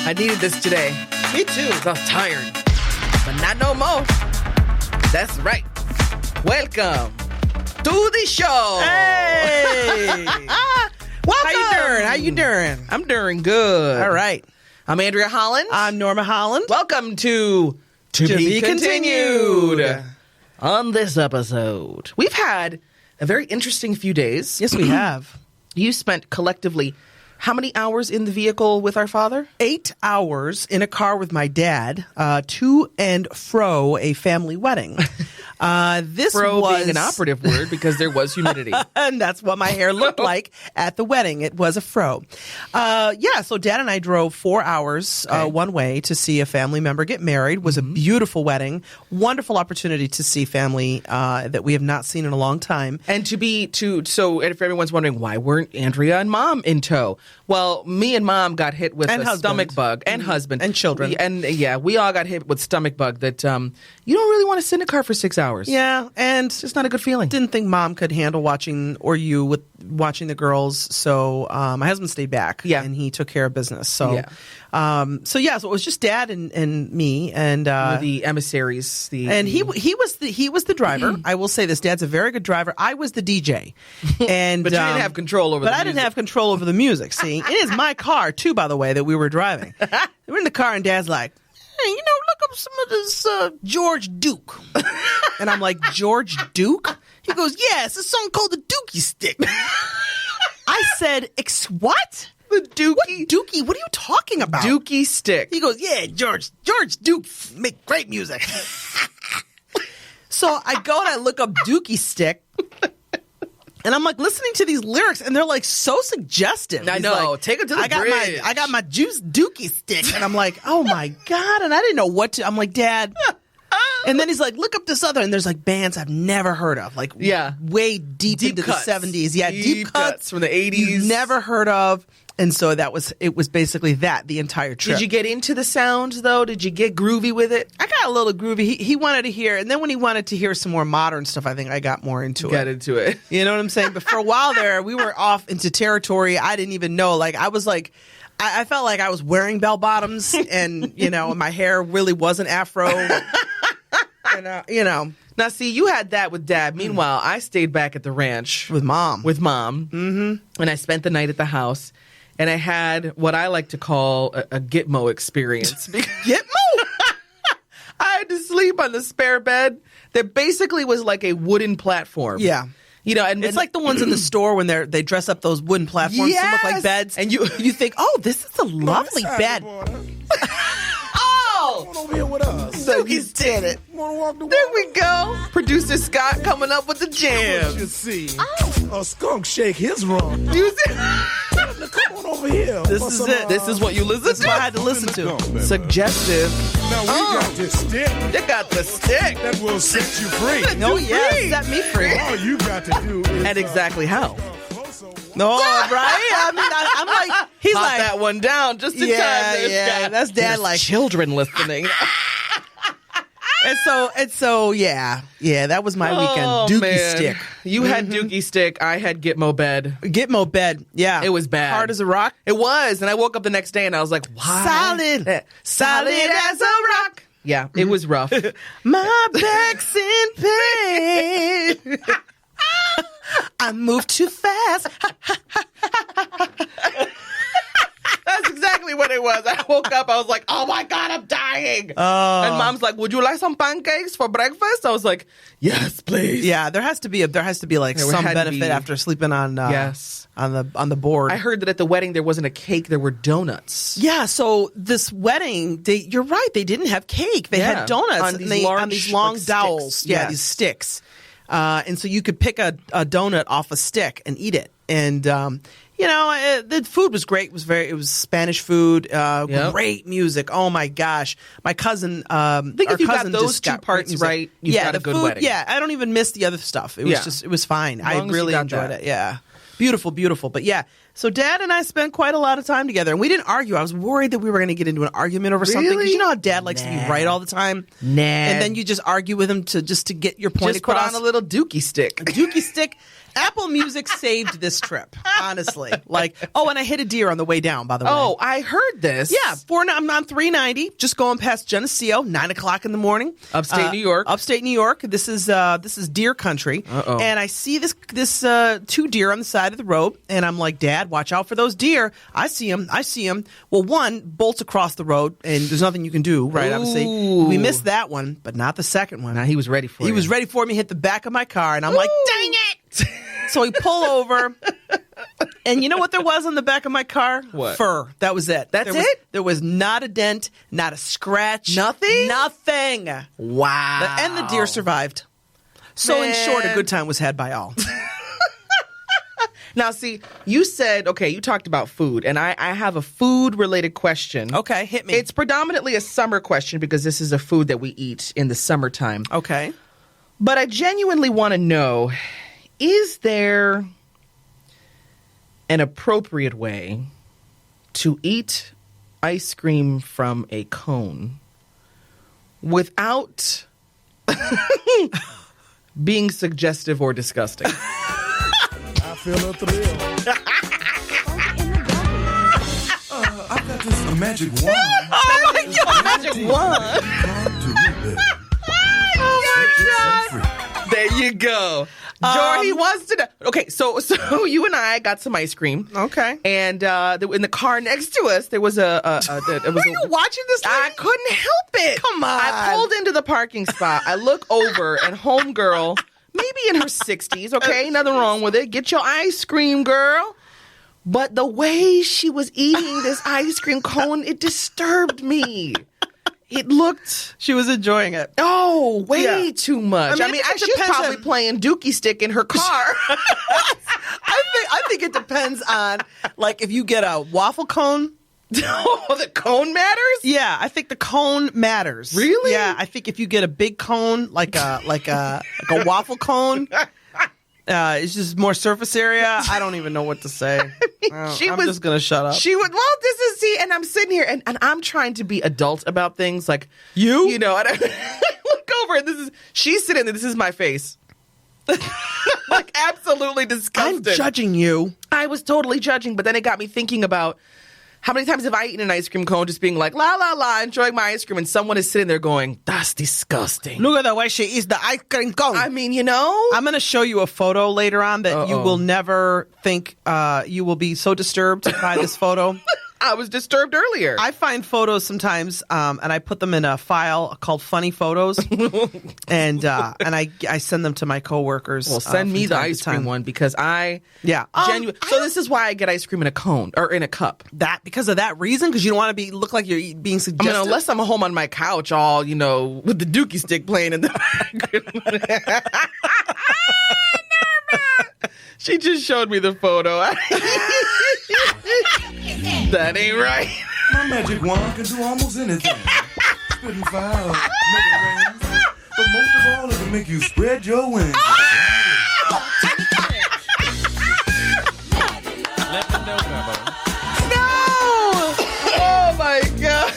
I needed this today. Me too. I was tired, but not no more. That's right. Welcome to the show. Hey. Welcome. How you doing? I'm doing good. All right. I'm Andrea Holland. I'm Norma Holland. Welcome to Be Continued. On this episode, we've had a very interesting few days. Yes, we have. You spent collectively how many hours in the vehicle with our father? 8 hours in a car with my dad, to and fro a family wedding. This Fro was being an operative word because there was humidity. And that's what my hair looked like at the wedding. It was a fro. So Dad and I drove 4 hours one way to see a family member get married. It was a beautiful wedding. Wonderful opportunity to see family that we have not seen in a long time. And so if everyone's wondering why weren't Andrea and Mom in tow? Well, me and Mom got hit with a stomach bug, and husband. And children. We all got hit with stomach bug that you don't really want to sit in a car for 6 hours. Yeah, and it's just not a good feeling. Didn't think Mom could handle watching watching the girls, so my husband stayed back. Yeah, and he took care of business. So, so it was just Dad and me and the emissaries. He was the driver. I will say this: Dad's a very good driver. I was the DJ, and but you didn't have control over. But I didn't have control over the music. See, it is my car too, by the way, that we were driving. We're in the car, and Dad's like, "Hey, look up some of this George Duke." And I'm like, "George Duke?" He goes, "Yeah, it's a song called the Dukie Stick." I said, "What? The Dukie? What Dukie? What are you talking about?" Dukie Stick. He goes, "Yeah, George Duke make great music." So I go and I look up Dukie Stick. And I'm like listening to these lyrics, and they're like so suggestive. I know. Like, take it to the bridge. I got my juice Dukie Stick, and I'm like, oh my God! And I didn't know what to. I'm like, Dad. And then he's like, look up this other, and there's like bands I've never heard of, like way deep into cuts. the 70s. Yeah, deep cuts from the 80s. You've never heard of. And so it was basically the entire trip. Did you get into the sounds, though? Did you get groovy with it? I got a little groovy. He wanted to hear, and then when he wanted to hear some more modern stuff, I think I got more into it. Got into it. You know what I'm saying? But for a while there, we were off into territory I didn't even know. Like, I was like, I felt like I was wearing bell bottoms, and, my hair really wasn't afro. And, Now, see, you had that with Dad. Meanwhile, I stayed back at the ranch. With Mom. Mm-hmm. And I spent the night at the house. And I had what I like to call a Gitmo experience. Gitmo? I had to sleep on the spare bed that basically was like a wooden platform. Yeah. And it's like the ones in the store when they dress up those wooden platforms to look like beds. And you think, oh, this is a lovely bed. Come on over here with us. So he's did it. There we go. Producer Scott coming up with the jam. You see, a skunk shake his rump. Come on over here. This is it. This is what you listen This to. is what I had to listen to. Suggestive. Now we got this stick. They got the stick. That will set you free. Oh, yeah. Set me free. All you got to do is... And exactly how? No, right? I mean, I'm like, he's Pop like, that one down just in time. Yeah, that's Dad. There's like children listening. and so, yeah, that was my weekend. Dukie Stick. You had Dukie Stick. I had Gitmo bed. Gitmo bed. Yeah, it was bad. Hard as a rock. It was, and I woke up the next day and I was like, why? Solid as a rock. Yeah, it was rough. My back's in pain. I moved too fast. That's exactly what it was. I woke up, I was like, oh my God, I'm dying. And Mom's like, would you like some pancakes for breakfast? I was like, yes, please. Yeah, there has to be like some benefit after sleeping on on the board. I heard that at the wedding there wasn't a cake, there were donuts. Yeah, so this wedding, you're right, they didn't have cake. They had donuts on these long like, dowels. Sticks. Yeah, Yes. these sticks. And so you could pick a donut off a stick and eat it. And the food was great. It was Spanish food. Great music. Oh my gosh, my cousin. I think if you got those two parts right, you've got a good wedding. Yeah, I don't even miss the other stuff. It was it was fine. I really enjoyed it. Yeah, beautiful. But yeah, So Dad and I spent quite a lot of time together, and we didn't argue. I was worried that we were going to get into an argument over something. Because you know how Dad likes to be right all the time? Nah. And then you just argue with him to get your point Just across. put on a little Dukie Stick. Dukie Stick. Apple Music saved this trip, honestly. Like, and I hit a deer on the way down, by the way. Oh, I heard this. Yeah, I'm on 390, just going past Geneseo, 9 o'clock in the morning. Upstate New York. Upstate New York. This is deer country. Uh-oh. And I see this 2 deer on the side of the road, and I'm like, Dad, watch out for those deer. I see them. Well, one bolts across the road, and there's nothing you can do, right? Ooh. Obviously, we missed that one, but not the second one. Now he was ready for it. He was ready for me, hit the back of my car, and I'm like, dang it! So we pull over, and you know what there was on the back of my car? What? Fur. That was it. There was not a dent, not a scratch. Nothing? Nothing. Wow. And the deer survived. So in short, a Man. good time was had by all. Now, see, you said, you talked about food, and I have a food-related question. Okay, hit me. It's predominantly a summer question because this is a food that we eat in the summertime. Okay. But I genuinely want to know, is there an appropriate way to eat ice cream from a cone without being suggestive or disgusting? I feel a thrill. I've got this magic wand. Oh my God! Magic wand! Oh my God! There you go. He wants to know. Okay, so you and I got some ice cream. Okay. And in the car next to us, there was Were you watching this? I couldn't help it. Come on. I pulled into the parking spot. I look over, and homegirl, maybe in her 60s, okay? Nothing wrong with it. Get your ice cream, girl. But the way she was eating this ice cream cone, it disturbed me. It looked... She was enjoying it. Oh, way too much. I mean, it she's depends probably playing Dukie Stick in her car. I think it depends on, like, if you get a waffle cone. Oh, the cone matters? Yeah, I think the cone matters. Really? Yeah, I think if you get a big cone, like a waffle cone, it's just more surface area. I don't even know what to say. I'm just gonna shut up. And I'm sitting here and I'm trying to be adult about things, like you know. And I look over and she's sitting there. This is my face, like absolutely disgusted. I'm judging you. I was totally judging, but then it got me thinking about how many times have I eaten an ice cream cone just being like, la, la, la, enjoying my ice cream, and someone is sitting there going, that's disgusting. Look at the way she eats the ice cream cone. I mean, you know. I'm going to show you a photo later on that you will never think you will be so disturbed by this photo. I was disturbed earlier. I find photos sometimes, and I put them in a file called Funny Photos, and I send them to my coworkers. Well, send me the ice cream one because I So this is why I get ice cream in a cone or in a cup. Because of that reason, because you don't want to look like you're being suggestive. I mean, unless I'm home on my couch, all with the Dukie Stick playing in the background. She just showed me the photo. That ain't right. My magic wand can do almost anything. Spitting fire, make it rain. But most of all, it can make you spread your wings. Let them know, No! Oh my God.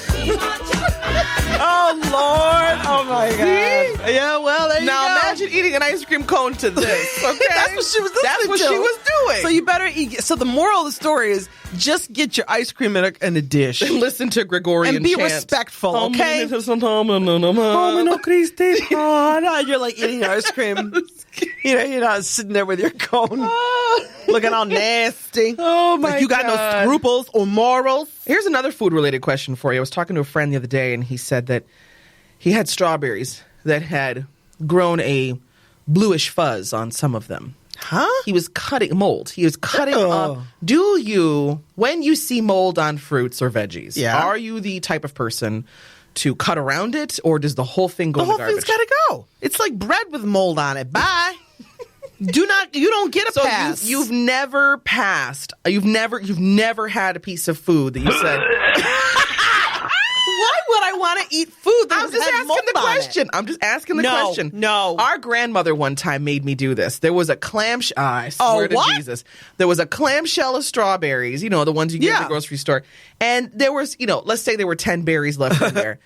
Oh Lord! Oh my God! Yeah, well, there you go. Now imagine eating an ice cream cone to this. Okay, that's what she was listening That's what to. she was doing. So you better eat. So the moral of the story is just get your ice cream in a dish and listen to Gregorian and be chant. Respectful. Okay. And you're like eating your ice cream. You're not sitting there with your cone, looking all nasty. Oh my! Like you got no scruples or morals. Here's another food-related question for you. I was talking to a friend the other day, and he said that he had strawberries that had grown a bluish fuzz on some of them. Huh? He was cutting mold. He was cutting up. Do you, when you see mold on fruits or veggies, are you the type of person to cut around it, or does the whole thing go in the garbage? The whole thing's got to go. It's like bread with mold on it. Bye. You don't get a pass. You've never passed. You've never had a piece of food that you said. Why would I want to eat food that I'm just had asking mold the on it? question. I'm just asking the question. No. Our grandmother one time made me do this. There was a clamshell. I swear to what? Jesus. There was a clamshell of strawberries, the ones you get at the grocery store. And there was, let's say there were 10 berries left in there.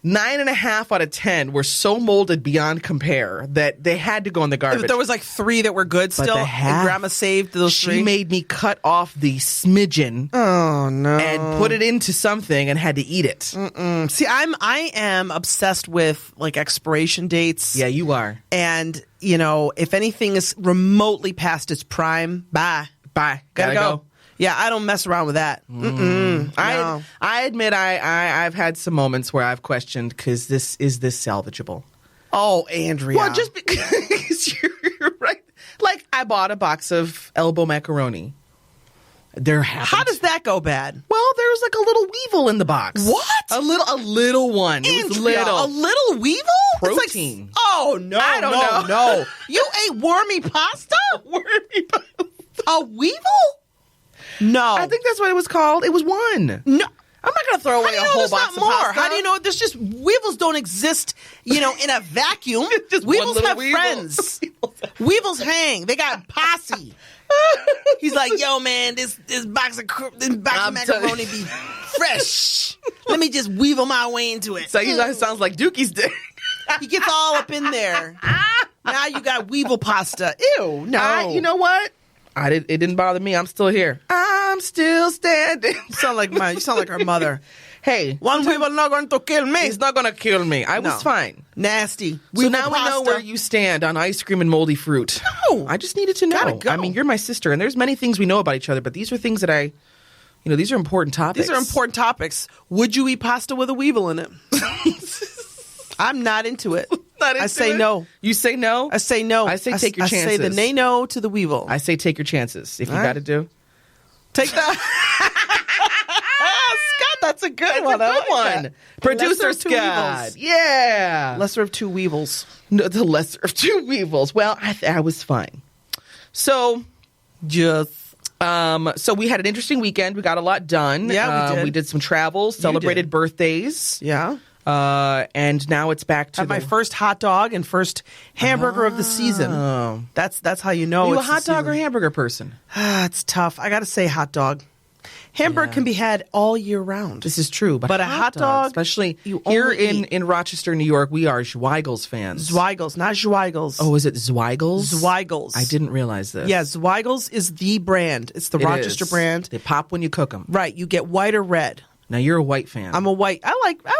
9.5 out of 10 were so molded beyond compare that they had to go in the garbage. There was like 3 that were good still. the half, and Grandma saved those 3. She made me cut off the smidgen. Oh no! And put it into something and had to eat it. See, I am obsessed with like expiration dates. Yeah, you are. And if anything is remotely past its prime, bye. Gotta go. Yeah, I don't mess around with that. No. I admit I've had some moments where I've questioned because is this salvageable? Oh, Andrea. Well, just because you're right. Like I bought a box of elbow macaroni. How does that go bad? Well, there was like a little weevil in the box. What? A little one. It was Andrea, little. a little weevil? Protein. It's like, oh no! I don't know. No. You ate wormy pasta? Wormy pasta. A weevil? No. I think that's what it was called. It was one. No. I'm not going to throw away a whole box of pasta. How do you know? There's just weevils don't exist, in a vacuum. Just weevils one have weevil. friends. Weevils hang. They got posse. He's like, yo, man, this box of macaroni be fresh. Let me just weevil my way into it. So he sounds like Dukie Stick. He gets all up in there. Now you got weevil pasta. Ew, no. You know what? It didn't bother me. I'm still here. I'm still standing. You sound like our mother. Hey, one weevil not going to kill me. He's not going to kill me. I was fine. Nasty. So now we know where you stand on ice cream and moldy fruit. No. I just needed to know. Gotta go. I mean, you're my sister, and there's many things we know about each other, but these are things that these are important topics. These are important topics. Would you eat pasta with a weevil in it? I'm not into it. I say no. You say no? I say no. I say take your chances. I say the nay no to the weevil. I say take your chances. If you All got to do. Take that. Scott, that's a good one. That's a good one. Producer Scott. Yeah. Lesser of 2 weevils. No, the lesser of 2 weevils. Well, I was fine. So, so we had an interesting weekend. We got a lot done. Yeah, we did. We did some travels, celebrated birthdays. Yeah. And now it's back to my first hot dog and first hamburger of the season. That's how you know. Are you it's a hot dog or hamburger person? It's tough. I got to say hot dog. Hamburger can be had all year round. This is true, but a hot dog, especially you here only in Rochester, New York, we are Zweigels fans. Zweigels, not Zweigels. Oh, is it Zweigels? Zweigels. I didn't realize this. Yeah, Zweigels is the brand. It's the Rochester brand. They pop when you cook them. Right. You get white or red. Now you're a white fan. I'm a white. I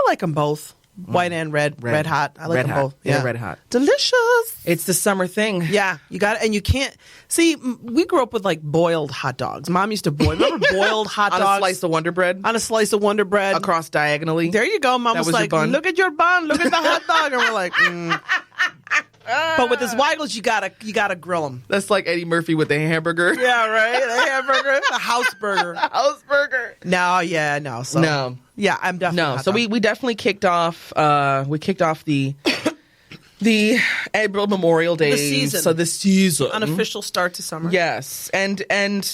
like them both. White and red. Red hot. I like them both. Yeah, red hot. Delicious. It's the summer thing. Yeah, you got it. And you can't see. We grew up with like boiled hot dogs. Mom used to boil. Remember boiled hot dogs on a slice of Wonder Bread. On a slice of Wonder Bread across diagonally. There you go. Mom was like, "Look at your bun. Look at the hot dog." And we're like, But with this Weigels, you gotta grill them. That's like Eddie Murphy with the hamburger. Yeah, right. The hamburger, the house burger. House burger. No, yeah, no. So, no. Yeah, I'm definitely. No, so we definitely kicked off. We kicked off the April Memorial Day. The season. So the season. Unofficial start to summer. Yes, and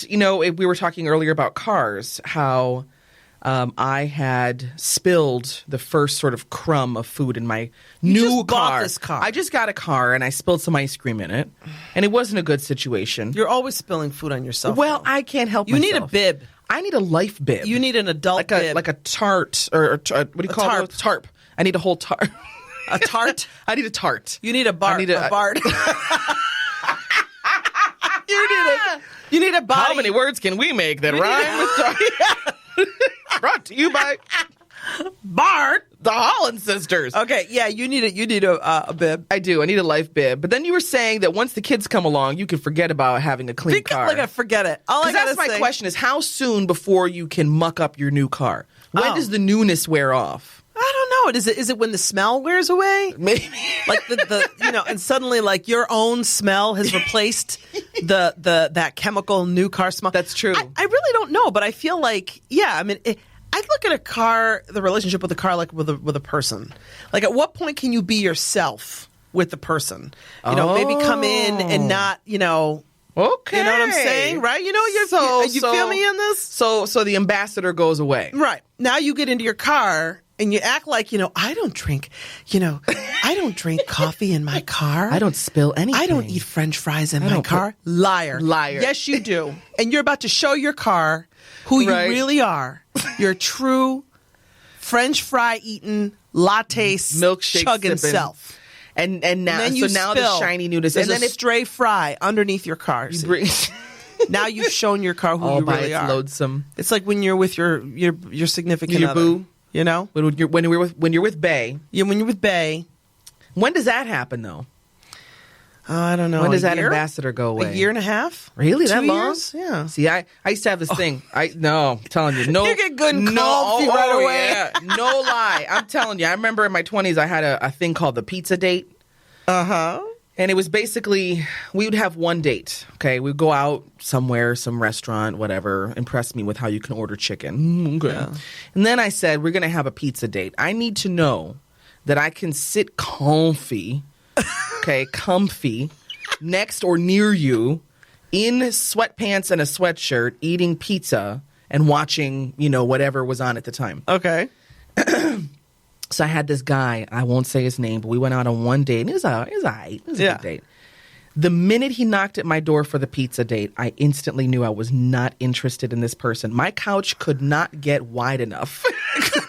we were talking earlier about cars. How I had spilled the first sort of crumb of food in my new car. This car. I just got a car and I spilled some ice cream in it, and it wasn't a good situation. You're always spilling food on yourself. Well, though. I can't help You myself. need a bib. I need a life bib. You need an adult bib. Like a tart or what do you call tarp. it? Tarp. I need a whole tarp. A tart? I need a tart. You need a bart. I need a bart. You need a body. How many words can we make that rhyme with tart? Brought to you by Bart, the Holland sisters. Okay, yeah, you need a bib. I do. I need a life bib. But then you were saying that once the kids come along, you can forget about having a clean car. Like, forget it. All I gotta that's my say, question: is how soon before you can muck up your new car? When does the newness wear off? I don't know. Is it when the smell wears away? Maybe. Like the and suddenly like your own smell has replaced that chemical new car smell. That's true. I really don't know, but I feel like I mean. I look at a car, the relationship with a car, like with a person. Like, at what point can you be yourself with the person? Maybe come in and not, Okay. You know what I'm saying, right? You feel me in this? So the ambassador goes away. Right. Now you get into your car and you act like, I don't drink coffee in my car. I don't spill anything. I don't eat French fries in my car. Liar. Yes, you do. And you're about to show your car who you really are. You're a true French fry eating, latte milkshake chugging sipping self. And now the shiny newness. There's and then a stray fry underneath your car. Now you've shown your car who you really are. Loathsome. It's like when you're with your significant other. Boo. When you're with Bae. Yeah, when you're with Bae. When does that happen though? I don't know. When does that ambassador go away? A year and a half? Really? 2 That long? years? Yeah. See, I used to have this thing. I'm telling you. No, you get good and comfy right away. Yeah. No lie. I'm telling you. I remember in my 20s, I had a thing called the pizza date. Uh-huh. And it was basically, we would have one date, okay? We'd go out somewhere, some restaurant, whatever, impress me with how you can order chicken. Okay. Yeah. And then I said, we're going to have a pizza date. I need to know that I can sit comfy, next or near you in sweatpants and a sweatshirt, eating pizza and watching, whatever was on at the time. Okay. So I had this guy, I won't say his name, but we went out on one date, and it was all right. It was a good date. The minute he knocked at my door for the pizza date, I instantly knew I was not interested in this person. My couch could not get wide enough. Get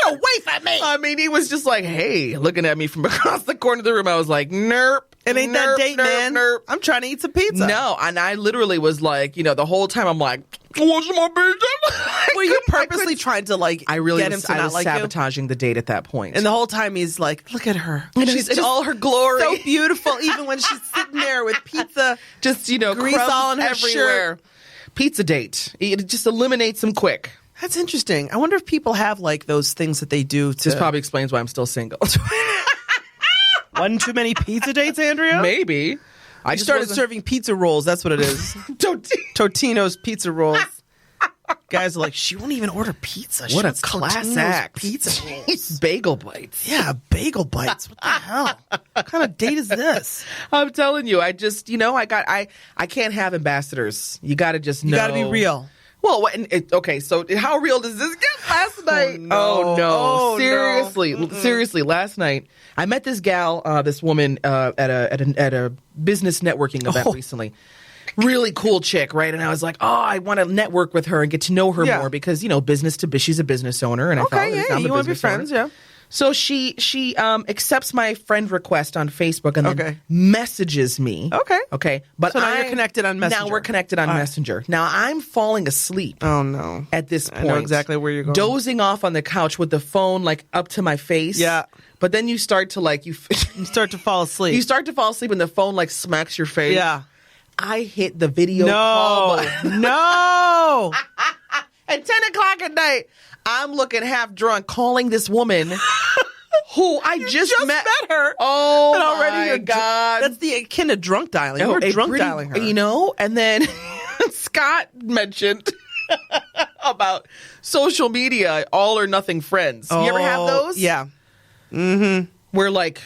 away from me! I mean, he was just like, hey, looking at me from across the corner of the room. I was like, nerp. It ain't that date, man. Nerp. I'm trying to eat some pizza. No, and I literally was like, the whole time I'm like, what's my pizza? Were you purposely trying to get him to not like you? Sabotaging the date at that point. And the whole time he's like, look at her. She's in all her glory. So beautiful, even when she's sitting there with pizza. Just, grease all on her everywhere. Shirt. Pizza date. It just eliminates them quick. That's interesting. I wonder if people have those things that they do to... This probably explains why I'm still single. One too many pizza dates, Andrea? Maybe. I just started serving pizza rolls. That's what it is. Totino's pizza rolls. Guys are like, she won't even order pizza. What a class act. Pizza rolls. Bagel bites. Yeah, bagel bites. What the hell? What kind of date is this? I'm telling you, I just, I can't have ambassadors. You got to just know. You got to be real. Well, okay, so how real does this get last night? Oh, no. Seriously, last night, I met this gal, this woman at a business networking event recently. Really cool chick, right? And I was like, I want to network with her and get to know her more because, business to she's a business owner. And I felt like you want to be friends, yeah. So she accepts my friend request on Facebook and then messages me. Okay. But so now you're connected on Messenger. Now we're connected on Messenger. Now I'm falling asleep. Oh, no. At this point. I know exactly where you're going. Dozing off on the couch with the phone up to my face. Yeah. But then you start to you start to fall asleep. You start to fall asleep and the phone smacks your face. Yeah. I hit the video call button. No. At 10 o'clock at night, I'm looking half drunk, calling this woman who I just met her. Oh, and already my God. That's the akin to drunk dialing. You were drunk dialing her. And then Scott mentioned about social media, all or nothing friends. You ever have those? Yeah. Mm-hmm. We're like,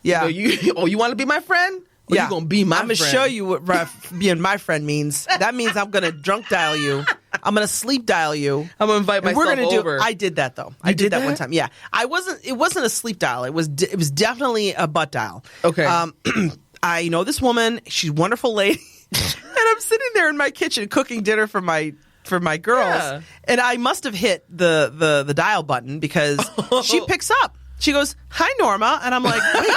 yeah. You want to be my friend? Or you going to be my friend? I'm going to show you what being my friend means. That means I'm going to drunk dial you. I'm going to sleep dial you. I'm going to invite myself over. I did that, though. I did that one time. Yeah. It wasn't a sleep dial. It was definitely a butt dial. Okay. I know this woman. She's a wonderful lady. And I'm sitting there in my kitchen cooking dinner for my girls. Yeah. And I must have hit the dial button because she picks up. She goes, "Hi, Norma." And I'm like, wait.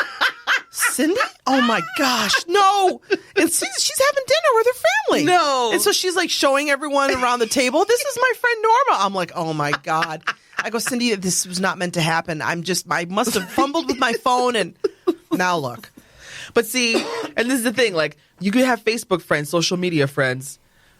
Cindy? Oh my gosh, no. And she's having dinner with her family. No. And so she's showing everyone around the table, "This is my friend Norma." I'm like, oh my God. I go, "Cindy, this was not meant to happen. I must have fumbled with my phone and now look." But see, and this is the thing, you could have Facebook friends, social media friends,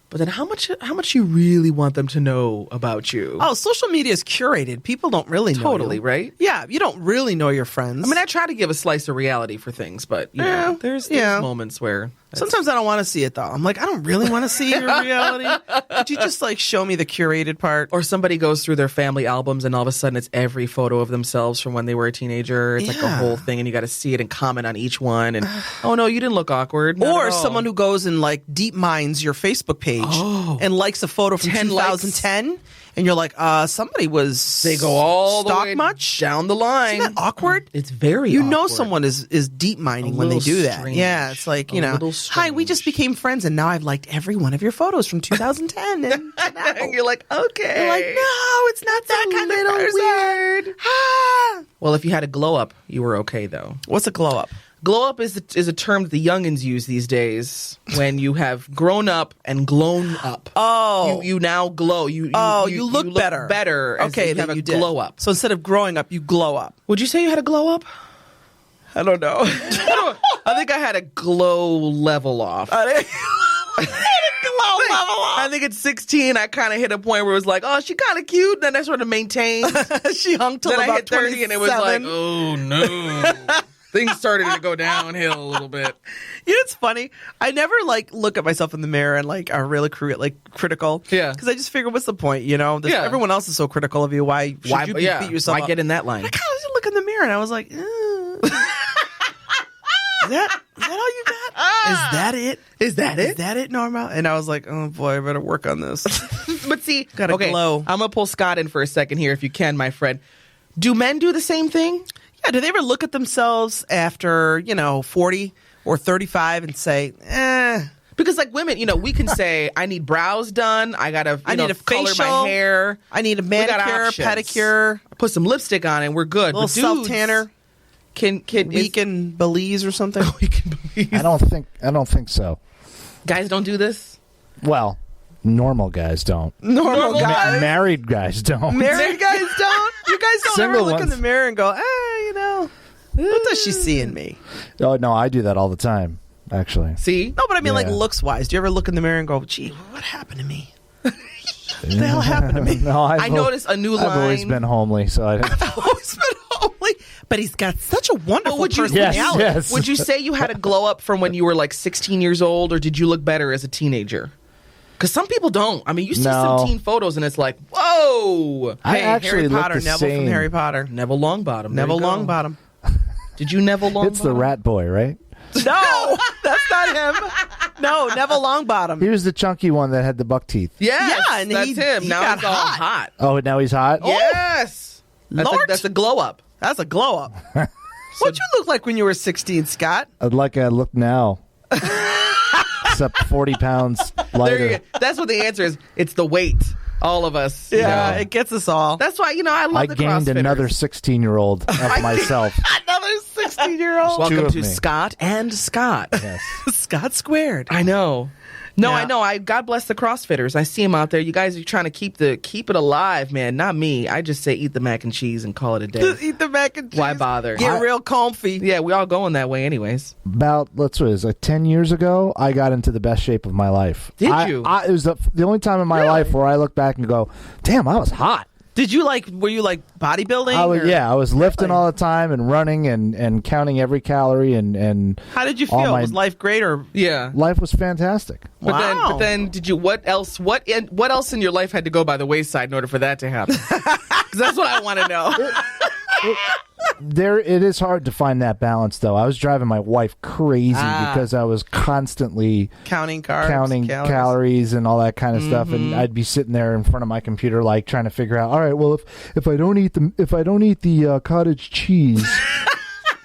but then how much you really want them to know about you? Oh, social media is curated. People don't really know Totally, you. Right? Yeah, you don't really know your friends. I mean, I try to give a slice of reality for things, but there's moments where Sometimes I don't want to see it, though. I'm like, I don't really want to see your reality. Could you just, like, show me the curated part? Or somebody goes through their family albums and all of a sudden it's every photo of themselves from when they were a teenager. It's like a whole thing and you got to see it and comment on each one. And, oh, no, you didn't look awkward. Or someone who goes and, like, deep mines your Facebook page and likes a photo from 2010. Likes. And you're like, somebody was they go all the way much down the line. Isn't that awkward? It's very you awkward. know someone is deep mining when they do that. Strange. Yeah, it's like, you know, hi, we just became friends and now I've liked every one of your photos from 2010. And you're like, okay. You're like, no, it's not that kind of person. Weird. Ah. Well, if you had a glow up, you were okay though. What's a glow up? Glow up is a term that the youngins use these days when you have grown up and glown up. Oh. You now glow. You look better. Better. Okay, you have a glow up. So instead of growing up, you glow up. Would you say you had a glow up? I don't know. I think I had a glow level off. I think at 16, I kind of hit a point where it was like, oh, she kind of cute. Then I sort of maintained. She hung till then about I hit 30 and it was like, 27. oh, no. Things started to go downhill a little bit. You know, it's funny. I never like look at myself in the mirror and like are really critical. Yeah. Because I just figure, what's the point? You know, everyone else is so critical of you. Why should you beat yourself up? Why get in that line? I kind of just look in the mirror and I was like, Is that all you got? Is that it? Is that it? Is that it, Norma? And I was like, oh boy, I better work on this. But see, gotta glow. I'm gonna pull Scott in for a second here, if you can, my friend. Do men do the same thing? Yeah. Do they ever look at themselves after 40 or 35 and say, Because like women, we can say, I need brows done. I need a color facial, my hair. I need a manicure, pedicure. Put some lipstick on and we're good. A little self-tanner. Can Belize or something? We can Belize. I don't think so. Guys don't do this? Well, normal guys don't. Normal guys. Married guys don't. Married guys don't? You guys don't Single ever look in ones. the mirror and go, what does she see in me? Oh, no, I do that all the time, actually. See? No, but I mean like Yeah. looks-wise. Do you ever look in the mirror and go, gee, what happened to me? What the hell happened to me? No, I noticed a new line. I've always been homely, so I didn't. I've always been homely. But he's got such a wonderful personality. Yes. Would you say you had a glow up from when you were like 16 years old, or did you look better as a teenager? Because some people don't. I mean, you see some teen photos and it's like, whoa. I actually Harry look Potter, the Neville same. from Harry Potter. Neville Longbottom. Neville Longbottom. Did you Neville Longbottom? It's the rat boy, right? No, that's not him. No, Neville Longbottom. He was the chunky one that had the buck teeth. Yes, Yeah, and that's he him. Now got he's all hot. Oh, now he's hot? Yes. That's a glow up. That's a glow up. What'd you look like when you were 16, Scott? Like I look now. Except 40 pounds lighter. That's what the answer is. It's the weight. All of us. Yeah, it gets us all. That's why, I love I the gained CrossFitters. another 16-year-old of myself. Another 16-year-old. Two Welcome of to me. Scott and Scott. Yes. Scott squared. I know. No, Yeah. I know. God bless the CrossFitters. I see them out there. You guys are trying to keep it alive, man. Not me. I just say eat the mac and cheese and call it a day. Just eat the mac and cheese. Why bother? Get real comfy. Yeah, we all going that way anyways. About, 10 years ago, I got into the best shape of my life. Did you? It was the only time in my life where I look back and go, damn, I was hot. Were you bodybuilding? I was lifting all the time and running and counting every calorie and How did you all feel? my- Was life great or? Yeah. life was fantastic. But then did you, what else in your life had to go by the wayside in order for that to happen? 'Cause that's what I want to know. It is hard to find that balance, though. I was driving my wife crazy because I was constantly Counting calories and all that kind of stuff, and I'd be sitting there in front of my computer, like trying to figure out, all right, well, if I don't eat the cottage cheese,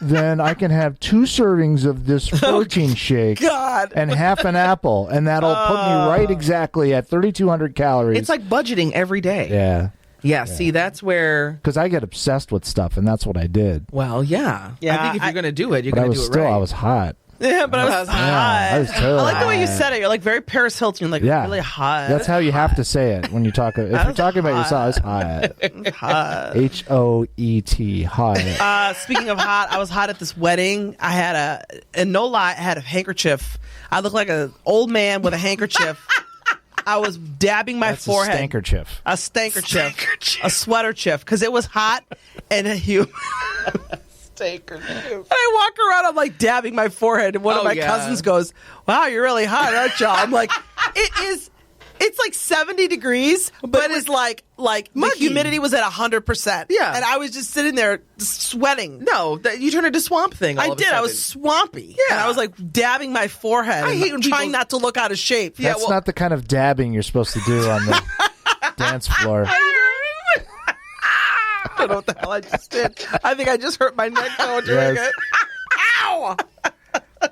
then I can have 2 servings of this protein shake and half an apple, and that'll put me right exactly at 3,200 calories. It's like budgeting every day. Yeah, see, that's where... because I get obsessed with stuff, and that's what I did. Well, yeah. Yeah, I think if you're going to do it, you're But going to do it right. I was hot. Yeah, but I was hot. Yeah, I was totally I like the way you hot. said it. You're like very Paris Hilton. You're like really hot. That's how you have to say it when you talk. If you're talking about yourself, it's hot. hot. HOET, hot. Speaking of hot, I was hot at this wedding. I had and no lie, I had a handkerchief. I looked like an old man with a handkerchief. I was dabbing my That's forehead. a stankerchief. A stankerchief. A sweaterchief. Because it was hot and take her. I walk around, I'm like dabbing my forehead, and one of my cousins goes, "Wow, you're really hot, aren't you?" I'm like, it's like 70 degrees, but it's like the humidity was at 100%. Yeah. And I was just sitting there sweating. No, you turned into Swamp Thing. I did. I was swampy. Yeah. And I was like dabbing my forehead. I hate when trying people- not to look out of shape. That's not the kind of dabbing you're supposed to do on the dance floor. I don't know what the hell I just did. I think I just hurt my neck going doing Yes. it. Ow!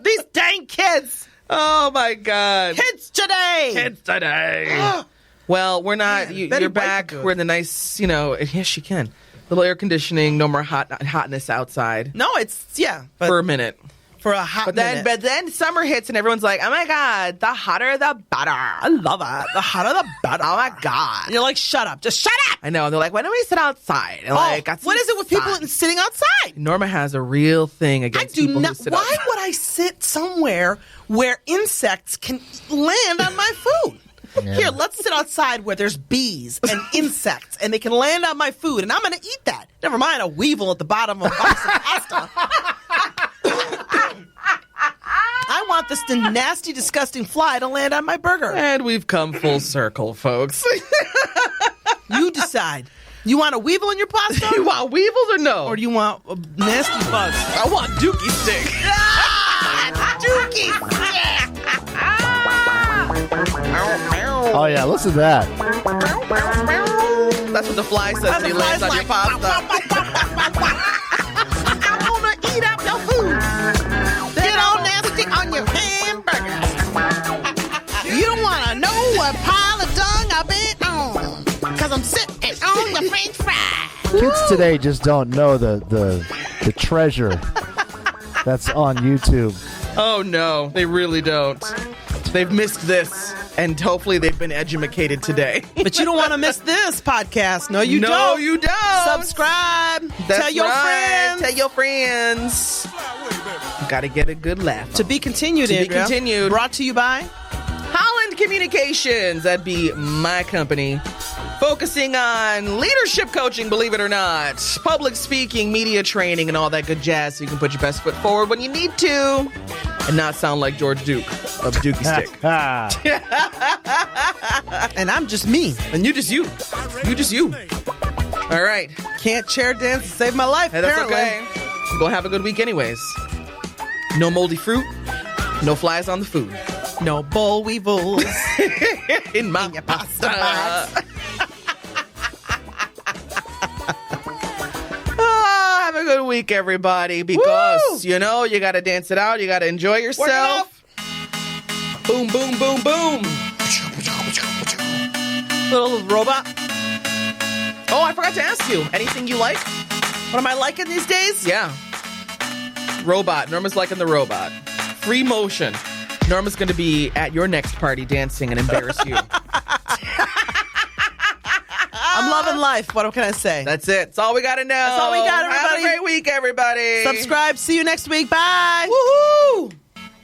These dang kids. Oh my God. Kids today. Kids today. Well, we're not. Man, Betty You're White back. could. We're in the nice, yes, she can. Little air conditioning, no more hotness outside No, but for a minute. for a hot minute. But then summer hits and everyone's like, oh my God, the hotter the better. I love it. The hotter the better. Oh my God. And you're like, shut up. Just shut up. I know. And they're like, why don't we sit outside? And got some what is it with people sun. sitting outside? Norma has a real thing I against do people not. who sit Why outside. would I sit somewhere where insects can land on my food? Yeah. Here, let's sit outside where there's bees and insects, and they can land on my food, and I'm going to eat that. Never mind a weevil at the bottom of a box of pasta. I want this nasty, disgusting fly to land on my burger. And we've come full circle, folks. You decide. You want a weevil in your pasta? You want weevils or no? Or do you want nasty bugs? I want Dukie Stick. Dukie Oh yeah, listen to that. That's what the fly says when he lands on your pasta. I wanna eat up your food. Get all nasty on your hamburger. You don't wanna know what pile of dung I've been on, 'cause I'm sitting on your french fry. Kids today just don't know the treasure that's on YouTube. Oh no, they really don't. They've missed this, and hopefully they've been educated today. But you don't want to miss this podcast. No, you no, don't. you don't. Subscribe. That's Tell your right. friends. Tell your friends. Got to get a good laugh. To be continued, To be Andrea. continued. Brought to you by Holland Communications. That'd be my company. Focusing on leadership coaching, believe it or not. Public speaking, media training, and all that good jazz so you can put your best foot forward when you need to and not sound like George Duke of Dukie Stick. And I'm just me. And you just you. You just you. All right. Can't chair dance to save my life, Hey, that's apparently. okay. We're going to have a good week anyways. No moldy fruit. No flies on the food. No boll weevils. In my your pasta box. Have a good week, everybody, because, you got to dance it out. You got to enjoy yourself. Boom, boom, boom, boom. Little robot. Oh, I forgot to ask you. Anything you like? What am I liking these days? Yeah. Robot. Norma's liking the robot. Free motion. Norma's going to be at your next party dancing and embarrass you. I'm loving life. What can I say? That's it. That's all we got to know. That's all we got, Have everybody. a great week, everybody. Subscribe. See you next week. Bye. Woohoo!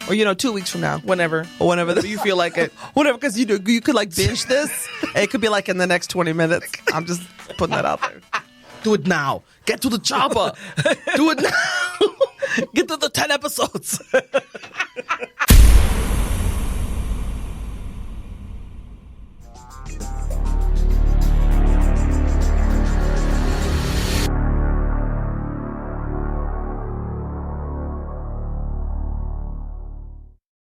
Or 2 weeks from now. Whenever. Or whenever You feel like it. Whatever, because you could like binge this. It could be like in the next 20 minutes. I'm just putting that out there. Do it now. Get to the chopper. Do it now. Get to the 10 episodes.